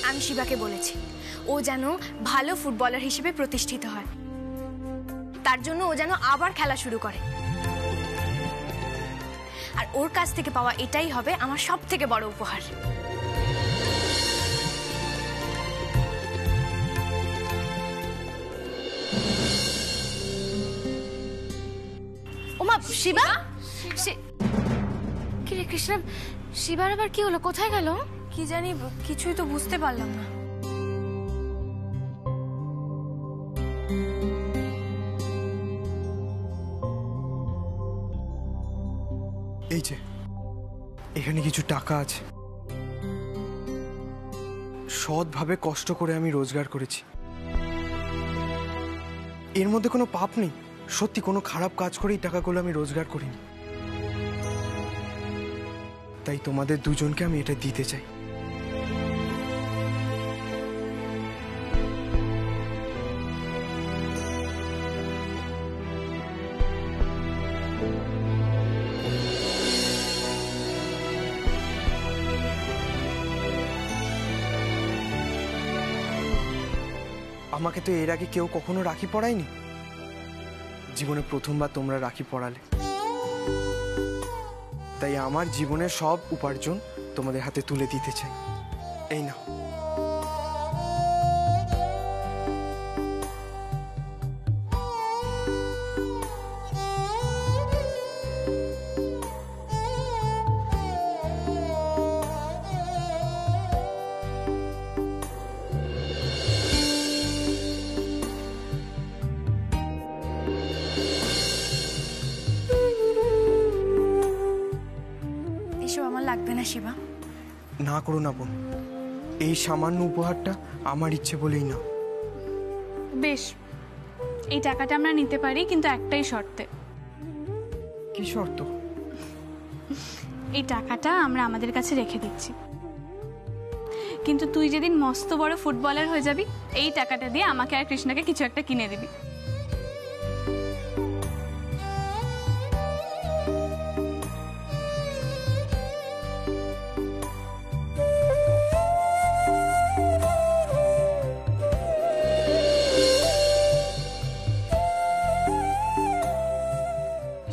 আমি শিবাকে বলেছি ও যেন ভালো ফুটবলার হিসেবে প্রতিষ্ঠিত হয়, তার জন্য ও যেন আবার খেলা শুরু করে। আর ওর কাছ থেকে পাওয়া এটাই হবে আমার সবথেকে বড় উপহার। ওমা শিবা, কি রে কৃষ্ণা, শিবার আবার কি হলো? কোথায় গেল? কি জানি, কিছুই তো বুঝতে পারলাম না। এই যে এখানে কিছু টাকা আছে, সৎভাবে কষ্ট করে আমি রোজগার করেছি। এর মধ্যে কোনো পাপ নেই, সত্যি কোনো খারাপ কাজ করে এই টাকাগুলো আমি রোজগার করিনি। তাই তোমাদের দুজনকে আমি এটা দিতে চাই। আমাকে তো এর আগে কেউ কখনো রাখি পরায়নি, জীবনে প্রথমবার তোমরা রাখি পরালে। তাই আমার জীবনের সব উপার্জন তোমাদের হাতে তুলে দিতে চাই। এই নাও। লাগবে না শিবা। না করো না বোন, এই সামান্য উপহারটা আমার ইচ্ছে বলেই না। বেশ, এই টাকাটা আমরা নিতে পারি, কিন্তু একটাই শর্তে। কি শর্ত? এই টাকাটা আমরা আমাদের কাছে রেখে দিচ্ছি, কিন্তু তুই যেদিন মস্ত বড় ফুটবলার হয়ে যাবি, এই টাকাটা দিয়ে আমাকে আর কৃষ্ণাকে কিছু একটা কিনে দিবি।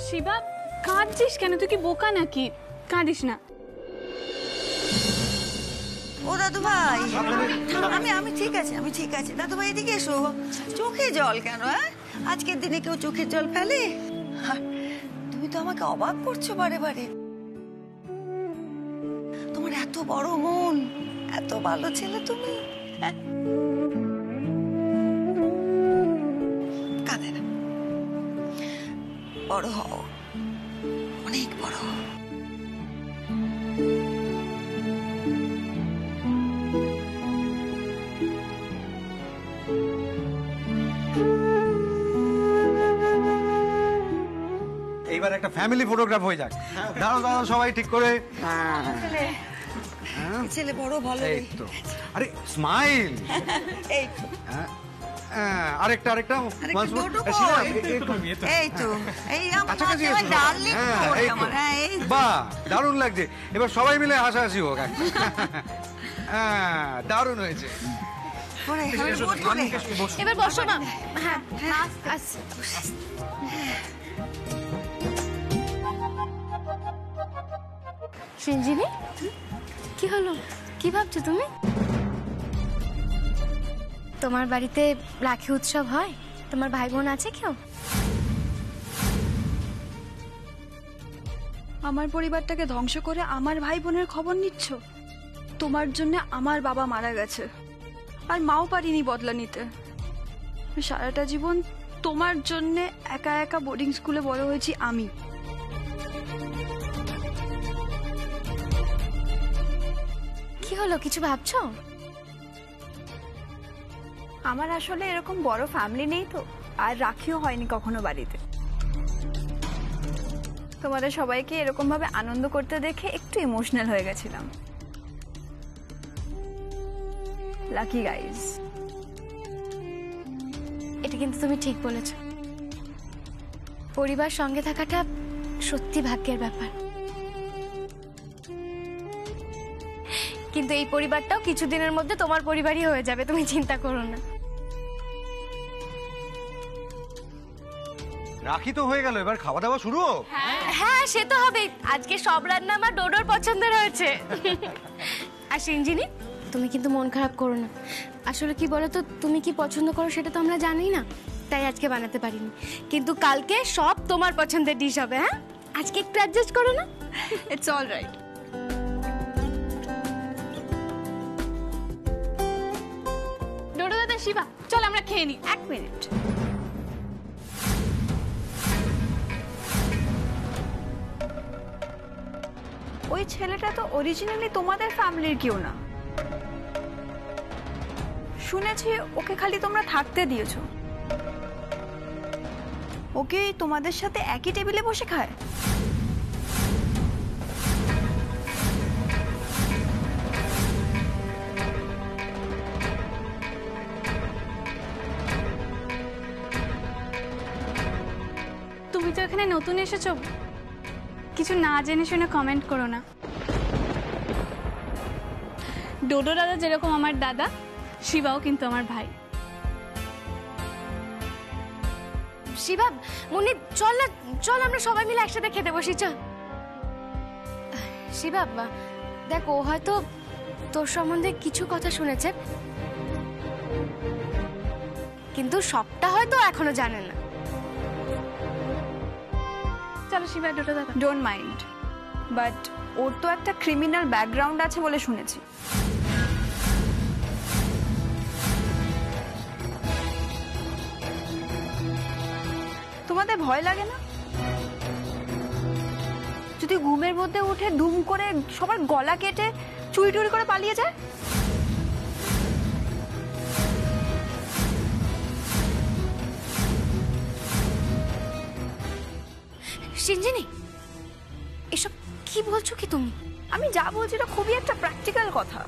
শিবা, কাঁদছিস কেন? তুই কি বোকা নাকি? কাঁদিস না। ও দাদু ভাই, আমি ঠিক আছে, আমি ঠিক আছে। দাদু ভাই এদিকে এসো। চোখে জল কেন? আজকের দিনে কেউ চোখের জল ফেলে? তুমি তো আমাকে অবাক করছো বারে বারে। তোমার এত বড় মন, এত ভালো ছেলে তুমি। কাঁদে না, বড় হও, অনেক বড় হও। এইবার একটা ফ্যামিলি ফটোগ্রাফ হয়ে যাক। দাঁড়াও দাঁড়াও, সবাই ঠিক করে। ছেলে বড় ভালো। এই তো, আরে স্মাইল। এই তো, আরেকটা আরেকটা। এই তো, এই আমার ডার্লিং। বাহ, দারুণ লাগছে। এবার সবাই মিলে হাসাহাসি হোক। দারুণ হয়েছে। এবার বসো না। হ্যাঁ, সঞ্জীবী, কি হলো? কি ভাবছো তুমি? তোমার বাড়িতে রাখি উৎসব হয়? তোমার ভাই বোন আছে কেউ? আমার পরিবারটাকে ধ্বংস করে আমার ভাই বোনের খবর নিচ্ছ? তোমার জন্য আমার বাবা মারা গেছে, আর মাও পারিনি বদলা নিতে। সারাটা জীবন তোমার জন্য একা একা বোর্ডিং স্কুলে বড় হয়েছি আমি। কি হলো, কিছু ভাবছো? আমার আসলে এরকম বড় ফ্যামিলি নেই তো, আর রাখিও হয়নি কখনো বাড়িতে। তোমাদের সবাইকে এরকম ভাবে আনন্দ করতে দেখে একটু ইমোশনাল হয়ে গেছিলাম। Lucky guys. এটা কিন্তু তুমি ঠিক বলেছ। পরিবার সঙ্গে থাকাটা সত্যি ভাগ্যের ব্যাপার। কিন্তু এই পরিবারটাও কিছুদিনের মধ্যে তোমার পরিবারই হয়ে যাবে, তুমি চিন্তা করো না। রাখি তো হয়ে গেল, এবার খাওয়া দাওয়া শুরু হোক। হ্যাঁ সে তো হবেই, আজকে সব রান্না আমার ডোডোর পছন্দের হয়েছে। আর সিঞ্জিনি, তুমি কিন্তু মন খারাপ করো না। আসলে কি বলো তো, তুমি কি পছন্দ করো সেটা তো আমরা জানি না, তাই আজকে বানাতে পারিনি। কিন্তু কালকে সব তোমার পছন্দের ডিশ হবে। হ্যাঁ, আজকে একটু অ্যাডজাস্ট করো না। It's all right. ডোডো দাদা, শিবা, চল আমরা খেয়ে নিই। 1 মিনিট। ওই ছেলেটা তো অরিজিনালি তোমাদের ফ্যামিলির কেউ না। শুনেছি ওকে খালি তোমরা থাকতে দিয়েছো। ওকে তোমাদের সাথে একই টেবিলে বসে খায়? তুমি তো এখানে নতুন এসেছো, কিছু না জেনে শুনে কমেন্ট করো না। ডোডো দাদা যেরকম আমার দাদা, শিবাও কিন্তু আমার ভাই। শিবা, মনি, চল না, চল আমরা সবাই মিলে একসাথে খেতে বসি, চল। শিবা, দেখ ও হয়তো তোর সম্বন্ধে কিছু কথা শুনেছে, কিন্তু সবটা হয়তো এখনো জানে না। চলো শিবা, ডোডো দাদা। ডোন্ট মাইন্ড, বাট ওর তো একটা ক্রিমিনাল ব্যাকগ্রাউন্ড আছে বলে শুনেছি। তোমাদের ভয় লাগে না যদি ঘুমের মধ্যে উঠে দুম করে সবার গলা কেটে চুরি টুরি করে পালিয়ে যায়? সিঞ্জিনি, এসব কি বলছো কি তুমি? আমি যা বলছি এটা খুবই একটা প্র্যাকটিক্যাল কথা।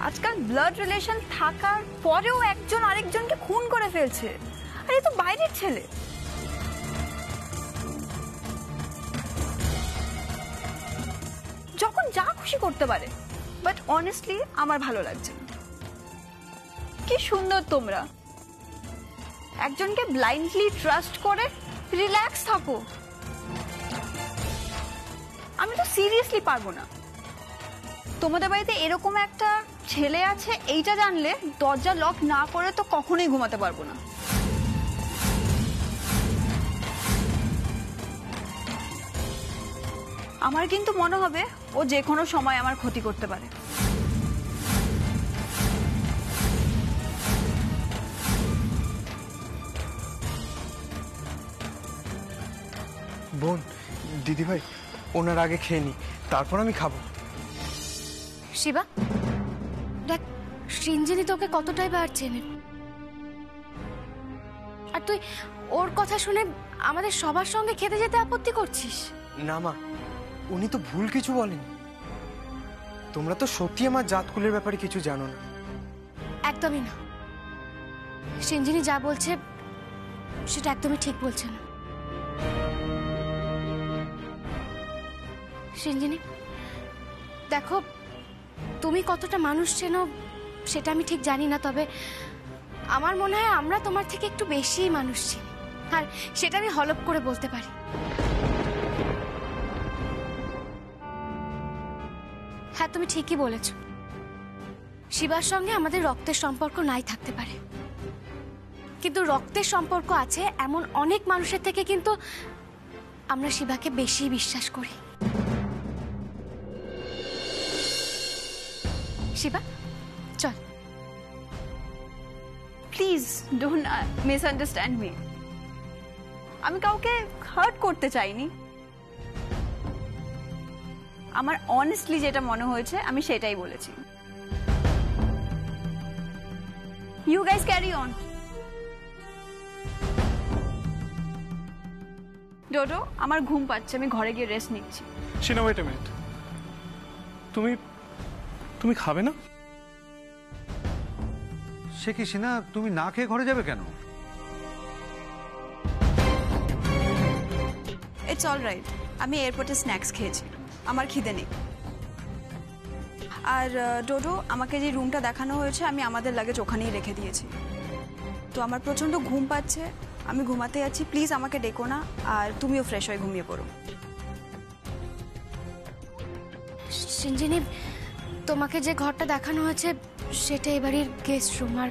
আজকাল ব্লাড রিলেশন থাকার পরেও একজন আরেকজনকে খুন করে ফেলছে, আর এই তো বাইরের ছেলে। যখন যা খুশি করতে পারে, বাট অনেস্টলি আমার ভালো লাগছে না। কি সুন্দর তোমরা একজনকে ব্লাইন্ডলি ট্রাস্ট করে রিল্যাক্স থাকো। আমি তো সিরিয়াসলি পারবো না। তোমাদের বাড়িতে এরকম একটা ছেলে আছে এইটা জানলে দরজা লক না করে তো কখনোই ঘুমাতে পারবো না। আমার কিন্তু মনে হবে ও যে কোনো সময় আমার ক্ষতি করতে পারে। বোন, দিদিভাই, ওনার আগে খেয়ে নি, তারপর আমি খাবো। শিবা, দেখ সিঞ্জিনি তোকে কতটাই বার চেনে, আর তুই ওর কথা শুনে আমাদের সবার সঙ্গে খেতে যেতে আপত্তি করছিস। না মা, উনি তো ভুল কিছু বলেন। তোমরা তো সত্যি আমার জাতকুলের ব্যাপারে কিছু জানো না। একদমই না, সিঞ্জিনি যা বলছে সেটা একদমই ঠিক বলছে না। সিঞ্জিনি, দেখো তুমি কতটা মানুষ চেনো সেটা আমি ঠিক জানি না, তবে আমার মনে হয় আমরা তোমার থেকে একটু বেশি মানুষ চিনি, আর সেটা আমি হলপ করে বলতে পারি। হ্যাঁ, তুমি ঠিকই বলেছ, শিবার সঙ্গে আমাদের রক্তের সম্পর্ক নাই থাকতে পারে, কিন্তু রক্তের সম্পর্ক আছে এমন অনেক মানুষের থেকে কিন্তু আমরা শিবাকে বেশি বিশ্বাস করি। শিবা, চল। Please don't misunderstand me. আমি কাউকে হার্ট করতে চাইনি। আমার অনেস্টলি যেটা মনে হয়েছে আমি সেটাই বলেছি। You guys carry on. Dodo, আমার ঘুম পাচ্ছে, আমি ঘরে গিয়ে রেস্ট নিচ্ছি। Sina, wait a minute. তুমি খাবে না? সে কি সিনা, তুমি না খেয়ে ঘরে যাবে কেন? ইটস অল রাইট, আমি এয়ারপোর্টে স্ন্যাক্স খেয়েছি, আমার খিদে নেই। আর ডোডো, আমাকে যে রুমটা দেখানো হয়েছে আমি আমাদের লাগেজ ওখানেই রেখে দিয়েছি। তো আমার প্রচণ্ড ঘুম পাচ্ছে, আমি ঘুমাতে যাচ্ছি, প্লিজ আমাকে ডেকো না, আর তুমিও ফ্রেশ হয়ে ঘুমিয়ে পড়ো। সিঞ্জিনি, তোমাকে যে ঘরটা দেখানো হয়েছে সেটা এবারের গেস্ট রুম, আর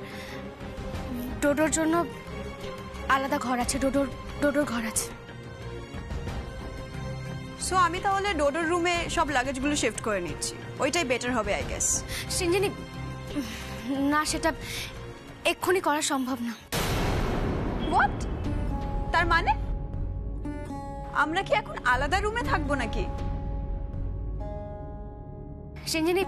ডোডোর জন্য আলাদা ঘর আছে, ডোডোর ঘর আছে। সো আমি তাহলে ডোডোর রুমে সব লাগেজগুলো শিফট করে নিচ্ছি, ওইটাই বেটার হবে আই গেস। সিঞ্জিনি, না, সেটা এক্ষুনি করা সম্ভব না। হোয়াট? তার মানে আমরা কি এখন আলাদা রুমে থাকবো নাকি? সিঞ্জিনি,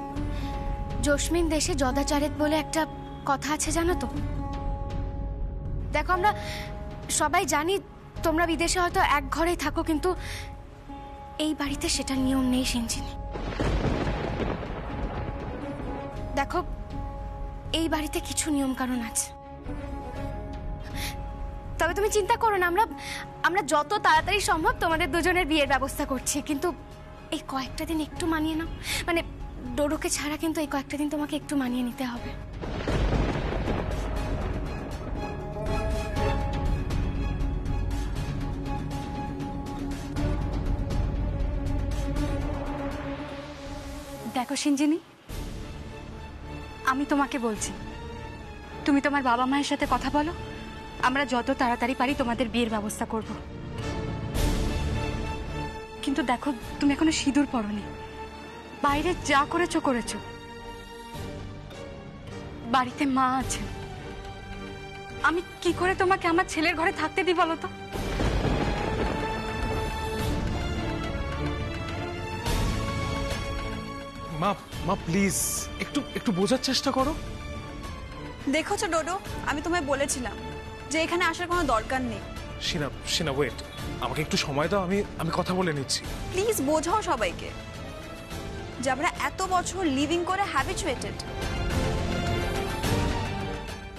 জসমিন দেশে যদাচারেত বলে একটা কথা আছে, জানো তো? দেখো, আমরা সবাই জানি তোমরা বিদেশে হয়তো এক ঘরেই থাকো, কিন্তু এই বাড়িতে সেটা নিয়ম নেই সিঞ্জিনি। দেখো, এই বাড়িতে কিছু নিয়ম কানুন আছে। তবে তুমি চিন্তা করো না, আমরা যত তাড়াতাড়ি সম্ভব তোমাদের দুজনের বিয়ের ব্যবস্থা করছি, কিন্তু এই কয়েকটা দিন একটু মানিয়ে নাও। মানে ডোডোকে ছাড়া কিন্তু এই কয়েকটা দিন তোমাকে একটু মানিয়ে নিতে হবে। দেখো সিঞ্জিনি, আমি তোমাকে বলছি, তুমি তোমার বাবা মায়ের সাথে কথা বলো, আমরা যত তাড়াতাড়ি পারি তোমাদের বিয়ের ব্যবস্থা করব। কিন্তু দেখো, তুমি এখনো সিঁদুর পরোনি, বাইরে যা করেছো করেছো, বাড়িতে মা আছে, আমি কি করে তোমাকে আমার ছেলের ঘরে থাকতে দিই বলো তো? মা প্লিজ একটু বোঝার চেষ্টা করো। দেখোছো ডোডো, আমি তোমায় বলেছিলাম যে এখানে আসার কোনো দরকার নেই। শিনা ওয়েট, আমাকে একটু সময় দাও, আমি কথা বলে নিচ্ছি। প্লিজ বোঝাও সবাইকে যে আমরা এত বছর লিভিং করে হ্যাবিচুয়েটেড।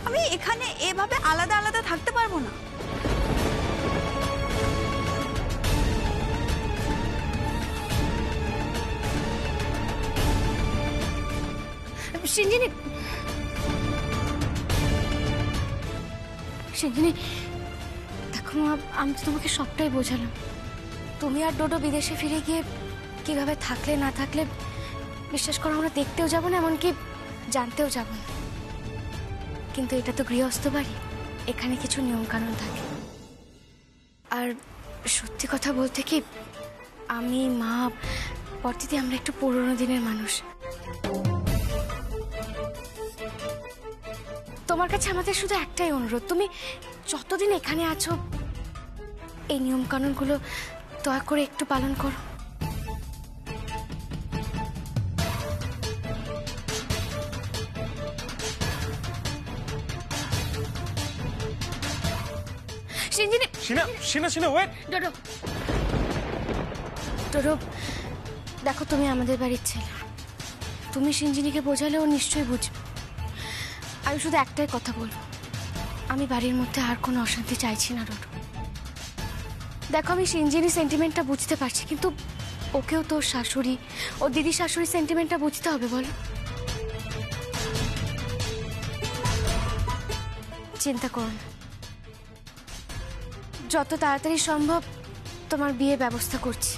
আমি এখানে এভাবে আলাদা আলাদা থাকতে পারবো না। সিঞ্জিনি, দেখো মা, আমি তো তোমাকে সবটাই বোঝালাম। তুমি আর ডোডো বিদেশে ফিরে গিয়ে কিভাবে থাকলে না থাকলে বিশ্বাস করো আমরা দেখতেও যাবো না, এমনকি জানতেও যাব না। কিন্তু এটা তো গৃহস্থ বাড়ি, এখানে কিছু নিয়ম কানুন থাকে। আর সত্যি কথা বলতে কি, আমি, মা, পরদিদি আমরা একটু পুরোনো দিনের মানুষ। তোমার কাছে আমাদের শুধু একটাই অনুরোধ, তুমি যতদিন এখানে আছো এই নিয়ম কানুনগুলো দয়া করে একটু পালন করো। সিঞ্জিনি, শিনা ওয়েট। ডোডো, দেখো তুমি আমাদের বাড়ির ছেলে, তুমি সিঞ্জিনিকে বোঝালে ও নিশ্চয়ই বুঝবে। আমি শুধু একটাই কথা বলবো, আমি বাড়ির মধ্যে আর কোনো অশান্তি চাইছি না ডোডো। দেখো, আমি সিঞ্জিনির সেন্টিমেন্টটা বুঝতে পারছি, কিন্তু ওকেও তোর শাশুড়ি, ও দিদি শাশুড়ির সেন্টিমেন্টটা বুঝতে হবে, বলো। চিন্তা করো না, যত তাড়াতাড়ি সম্ভব তোমার বিয়ে ব্যবস্থা করছি।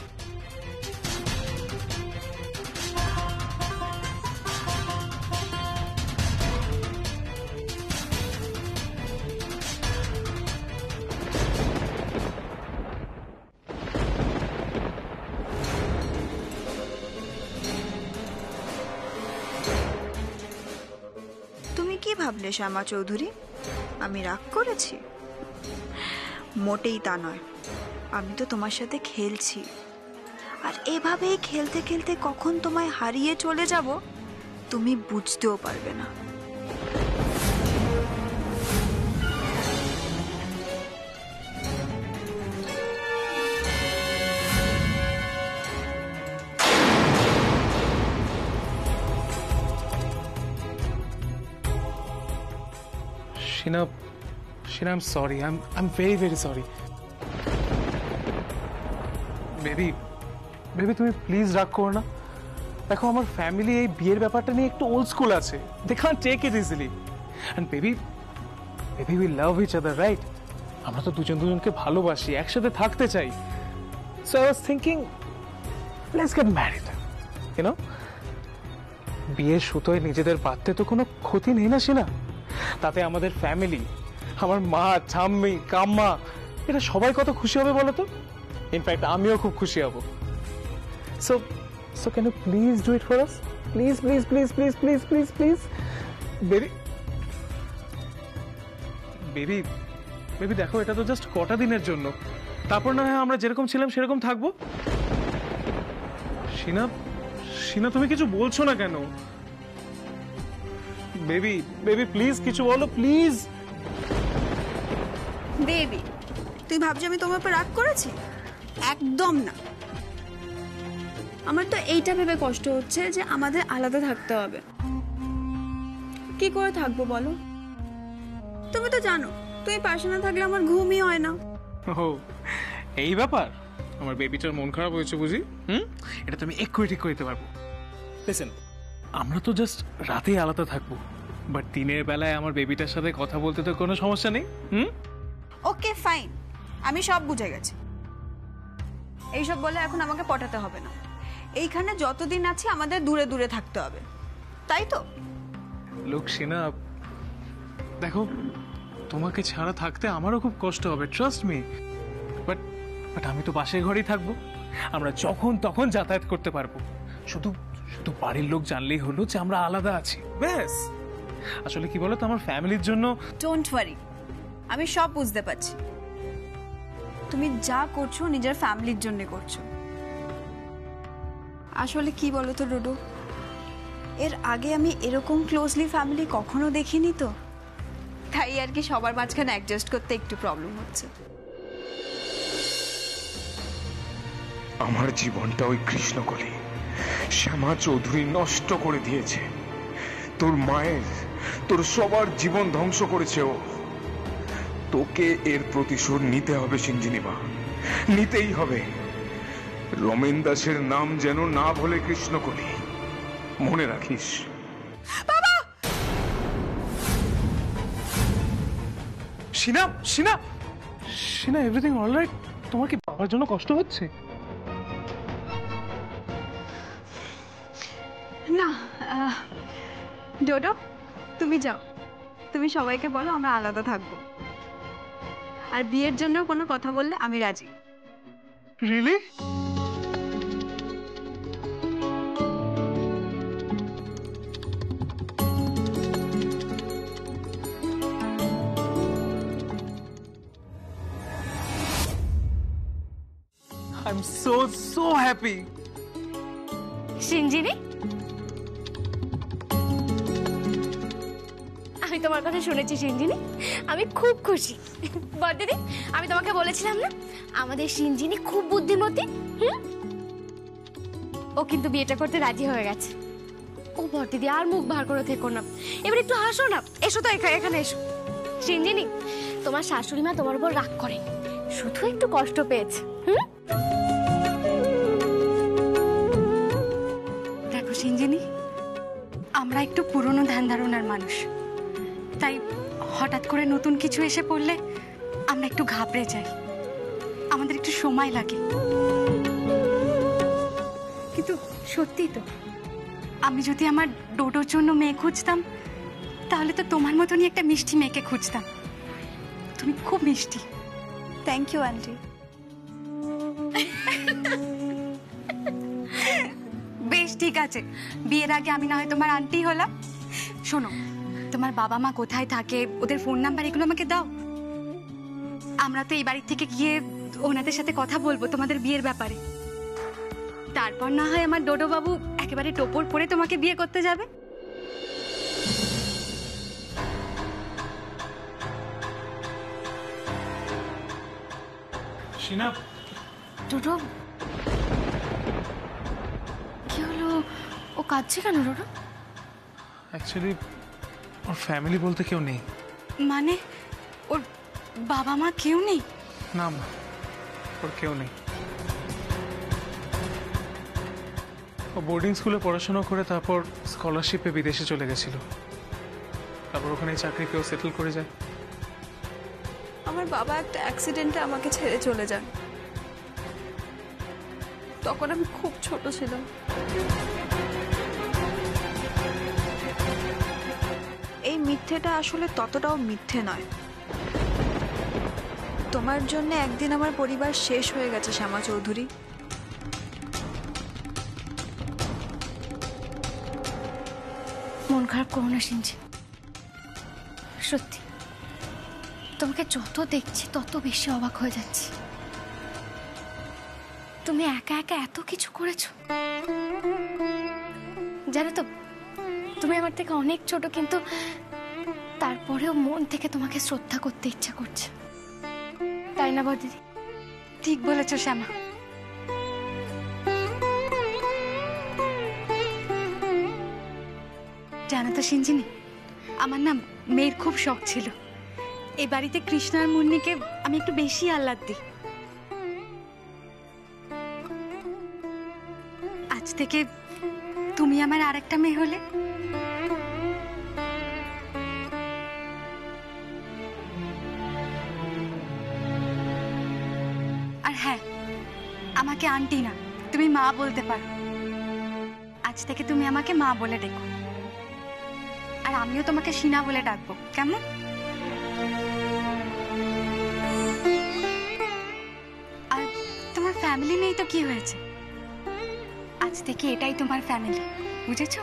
তুমি কি ভাবলে শ্যামা চৌধুরী আমি রাগ করেছি? মোটেই তা নয়, আমি তো তোমার সাথে খেলছি, আর এভাবেই খেলতে খেলতে কখন তোমায় হারিয়ে চলে যাব তুমি বুঝতেও পারবে না। Sheena, I'm sorry. I'm very, very sorry. Baby, তুমি প্লিজ রাগ করো না। দেখো আমার ফ্যামিলি এই বিয়ের ব্যাপারটা নিয়ে একটু ওল্ড স্কুল আছে, they can't take it easily. And baby we love each other, right? আমরা তো দুজনকে ভালোবাসি, একসাথে থাকতে চাই। So I was thinking let's get married, you know. বিয়ের সুতোয় নিজেদের বাঁধতে তো কোনো ক্ষতি নেই না সিনা। তাতে আমাদের ফ্যামিলি, আমার মা, ঠাম্মি, কাম্মা, এরা সবাই কত খুশি হবে বলো তো। ইনফ্যাক্ট আমিও খুব খুশি হব। So can you please do it for us? Please, please, please, please, please, please, please. Baby, দেখো এটা তো জাস্ট কটা দিনের জন্য, তারপর না হয় আমরা যেরকম ছিলাম সেরকম থাকবো। সিনা তুমি কিছু বলছো না কেন? বেবি প্লিজ কিছু বলো, প্লিজ। বেবি, তুই ভাবছি আমি তোমার উপর রাগ করেছি? একদম না। আমার তো এইটা ভেবে কষ্ট হচ্ছে যে আমাদের আলাদা থাকতে হবে। কি করে থাকবো বলো? তুমি তো জানো তুমি পাশে না থাকলে আমার ঘুমই হয় না। ও এই ব্যাপার, আমার বেবিটার মন খারাপ হয়েছে বুঝি। এটা তুমি এক্ষুনি ঠিক করে দিতে পারবো। লিসেন, আমরা তো জাস্ট রাতেই আলাদা থাকবো, বাট দিনের বেলায় আমার বেবিটার সাথে কথা বলতে তো কোনো সমস্যা নেই। ওকে ফাইন, আমি সব বুঝে গেছি। এইসব বলে এখন আমাকে পটাতে হবে না। এইখানে যতদিন আছি আমাদের দূরে দূরে থাকতে হবে, তাই তো? লোক সিনা, দেখো তোমাকে ছাড়া থাকতে আমারও খুব কষ্ট হবে, ট্রাস্ট মি। বাট আমি তো পাশের ঘরেই থাকবো, আমরা যখন তখন যাতায়াত করতে পারবো। শুধু বাড়ির লোক জানলেই হলো যে আমরা আলাদা আছি, ব্যাস। আসলে কি বলো তো, আমার ফ্যামিলির জন্য। ডোন্ট ওয়ারি, আমি সব বুঝতে পারছি। তুমি যা করছো নিজের ফ্যামিলির জন্য করছো। আসলে কি বলো তো ডোডো, এর আগে আমি এরকম ক্লোজলি ফ্যামিলি কখনো দেখিনি তো, তাই আর কি সবার মাঝখানে অ্যাডজাস্ট করতে একটু প্রবলেম হচ্ছে। আমার জীবনটা ওই কৃষ্ণকলি শ্যামা চৌধুরী নষ্ট করে দিয়েছে। তোর মায়ের, তোর সবার জীবন ধ্বংস করেছে ও। তোকে এর প্রতিশোধ নিতে হবে সিঞ্জিনী মা, নিতেই হবে। রমেন দাসের নাম যেন না ভোলে কৃষ্ণকলি, মনে রাখিস। সিনা এভরিথিং অলরাইট? তোমার কি বাবার জন্য কষ্ট হচ্ছে? না ডোডো, তুমি যাও, তুমি সবাইকে বলো আমরা আলাদা থাকবো। আর বিয়ের জন্য কোনো কথা বললে আমি রাজি। Really? I'm so happy. Sinjini, আমি তোমার কথা শুনেছি সিঞ্জিনি, আমি খুব খুশি। বড়দিদি, আমি তোমাকে বলেছিলাম না আমাদের সিঞ্জিনি খুব বুদ্ধিমতী। ও কিন্তু বিয়েটা করতে রাজি হয়ে গেছে। ও বড়দিদি, আর মুখ ভার করে থেকো না, এবার একটু হাসো না। এসো তো এখানে এসো। সিঞ্জিনি, তোমার শাশুড়ি মা তোমার উপর রাগ করে, শুধু একটু কষ্ট পেয়েছে। দেখো সিঞ্জিনি, আমরা একটু পুরনো ধ্যান ধারণার মানুষ, তাই হঠাৎ করে নতুন কিছু এসে পড়লে আমরা একটু ঘাবড়ে যাই, আমাদের একটু সময় লাগে। কিন্তু সত্যি তো, আমি যদি আমার ডোডোর জন্য মেয়ে খুঁজতাম, তাহলে তো তোমার মতনই একটা মিষ্টি মেয়েকে খুঁজতাম। তুমি খুব মিষ্টি। Thank you aunty. বেশ ঠিক আছে, বিয়ের আগে আমি না হয় তোমার আন্টি হলাম। শোনো, তোমার বাবা মা কোথায় থাকে, ওদের ফোন নাম্বার এগুলো আমাকে দাও। আমরা তো এই বাড়ির থেকে গিয়ে ওনাদের সাথে কথা বলবো তোমাদের বিয়ের ব্যাপারে। তারপর না হয় আমার ডোডো বাবু একেবারে টোপর পরে তোমাকে বিয়ে করতে যাবে। সিনা, ডোডো, কি হলো? ও কাঁদছে কেন ডোডো? অ্যাকচুয়ালি ওর ফ্যামিলি বলতে কেউ নেই। মানে ওর বাবা মা কেউ নেই? না মা, ওর কেউ নেই। ও বোর্ডিং স্কুলে পড়াশোনা করে তারপর স্কলারশিপে বিদেশে চলে গেছিল। তারপর ওখানে চাকরি পেয়েও সেটেল করে যায়। আমার বাবা একটা অ্যাক্সিডেন্টে আমাকে ছেড়ে চলে যান। তখন আমি খুব ছোট ছিলাম। এই মিথ্যেটা আসলে ততটাও মিথ্যে নয়। তোমার জন্য একদিন আমার পরিবার শেষ হয়ে গেছে শ্যামা চৌধুরী। মন খারাপ করো না সিনজি, সত্যি তোমাকে যত দেখছি তত বেশি অবাক হয়ে যাচ্ছি। তুমি একা একা এত কিছু করেছো। জানো তো তুমি আমার থেকে অনেক ছোট, কিন্তু তারপরেও মন থেকে তোমাকে শ্রদ্ধা করতে ইচ্ছা করছে, তাই না বদিদি? ঠিক বলেছো শ্যামা। জানো তো সিঞ্জিনি, আমার না মেয়ের খুব শখ ছিল এই বাড়িতে কৃষ্ণার মুন্নিকে আমি একটু বেশি আহ্লাদ দিই। আজ থেকে তুমি আমার আরেকটা মেয়ে হলে। আর হ্যাঁ, আমাকে আন্টি না, তুমি মা বলতে পারো। আজ থেকে তুমি আমাকে মা বলে ডেকো, আর আমিও তোমাকে সিনা বলে ডাকবো, কেমন? আর তোমার ফ্যামিলি নেই তো কি হয়েছে, আজ থেকে এটাই তোমার ফ্যামিলি, বুঝেছো?